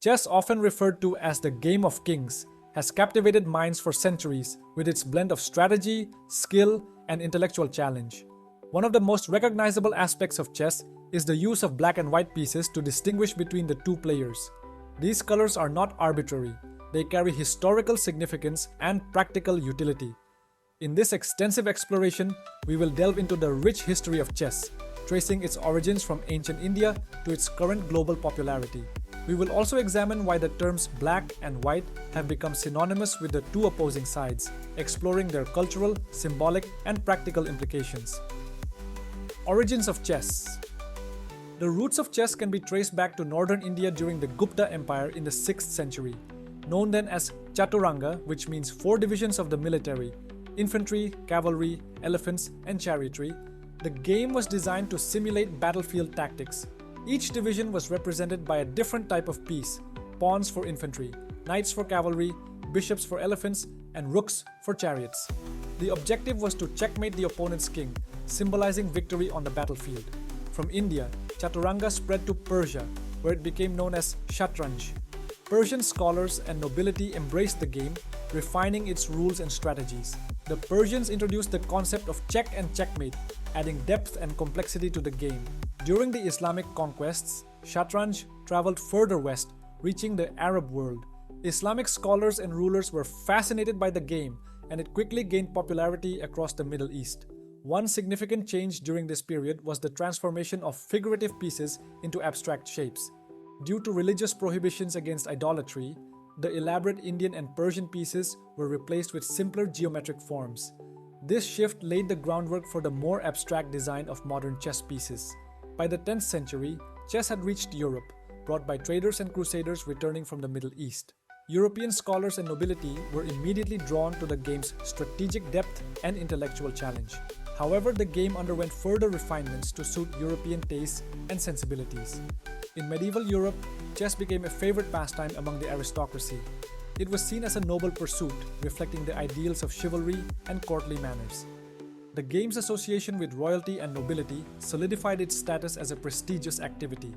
Chess, often referred to as the game of kings, has captivated minds for centuries with its blend of strategy, skill, and intellectual challenge. One of the most recognizable aspects of chess is the use of black and white pieces to distinguish between the two players. These colors are not arbitrary, they carry historical significance and practical utility. In this extensive exploration, we will delve into the rich history of chess, tracing its origins from ancient India to its current global popularity. We will also examine why the terms black and white have become synonymous with the two opposing sides, exploring their cultural, symbolic, and practical implications. Origins of chess. The roots of chess can be traced back to northern India during the Gupta Empire in the 6th century. Known then as Chaturanga, which means 4 divisions of the military: infantry, cavalry, elephants, and chariotry, the game was designed to simulate battlefield tactics. Each division was represented by a different type of piece: pawns for infantry, knights for cavalry, bishops for elephants, and rooks for chariots. The objective was to checkmate the opponent's king, symbolizing victory on the battlefield. From India, Chaturanga spread to Persia, where it became known as Shatranj. Persian scholars and nobility embraced the game, refining its rules and strategies. The Persians introduced the concept of check and checkmate, adding depth and complexity to the game. During the Islamic conquests, Shatranj traveled further west, reaching the Arab world. Islamic scholars and rulers were fascinated by the game, and it quickly gained popularity across the Middle East. One significant change during this period was the transformation of figurative pieces into abstract shapes. Due to religious prohibitions against idolatry, the elaborate Indian and Persian pieces were replaced with simpler geometric forms. This shift laid the groundwork for the more abstract design of modern chess pieces. By the 10th century, chess had reached Europe, brought by traders and crusaders returning from the Middle East. European scholars and nobility were immediately drawn to the game's strategic depth and intellectual challenge. However, the game underwent further refinements to suit European tastes and sensibilities. In medieval Europe, chess became a favorite pastime among the aristocracy. It was seen as a noble pursuit, reflecting the ideals of chivalry and courtly manners. The game's association with royalty and nobility solidified its status as a prestigious activity.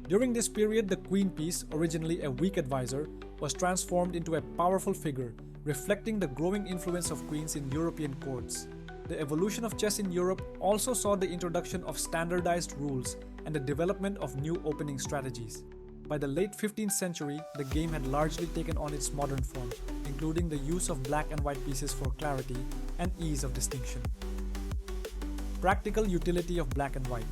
During this period, the queen piece, originally a weak advisor, was transformed into a powerful figure, reflecting the growing influence of queens in European courts. The evolution of chess in Europe also saw the introduction of standardized rules and the development of new opening strategies. By the late 15th century, the game had largely taken on its modern form, including the use of black and white pieces for clarity and ease of distinction. Practical utility of black and white.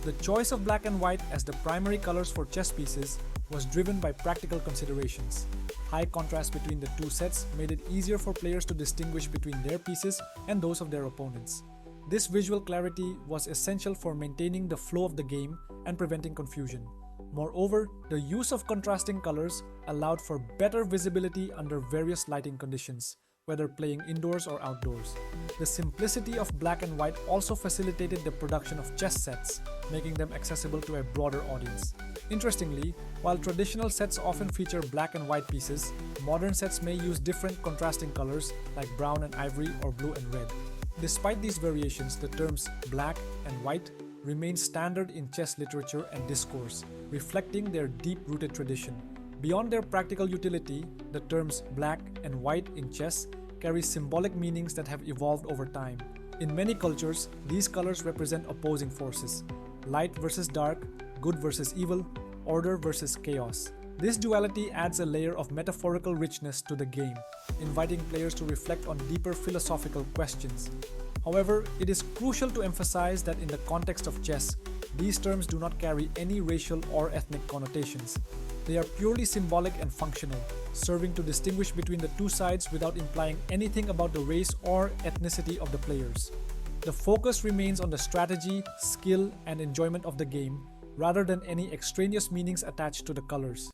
The choice of black and white as the primary colors for chess pieces was driven by practical considerations. High contrast between the two sets made it easier for players to distinguish between their pieces and those of their opponents. This visual clarity was essential for maintaining the flow of the game and preventing confusion. Moreover, the use of contrasting colors allowed for better visibility under various lighting conditions, whether playing indoors or outdoors. The simplicity of black and white also facilitated the production of chess sets, making them accessible to a broader audience. Interestingly, while traditional sets often feature black and white pieces, modern sets may use different contrasting colors like brown and ivory or blue and red. Despite these variations, the terms black and white remain standard in chess literature and discourse, reflecting their deep-rooted tradition. Beyond their practical utility, the terms black and white in chess carry symbolic meanings that have evolved over time. In many cultures, these colors represent opposing forces: light versus dark, good versus evil, order versus chaos. This duality adds a layer of metaphorical richness to the game, inviting players to reflect on deeper philosophical questions. However, it is crucial to emphasize that in the context of chess, these terms do not carry any racial or ethnic connotations. They are purely symbolic and functional, serving to distinguish between the two sides without implying anything about the race or ethnicity of the players. The focus remains on the strategy, skill, and enjoyment of the game, rather than any extraneous meanings attached to the colors.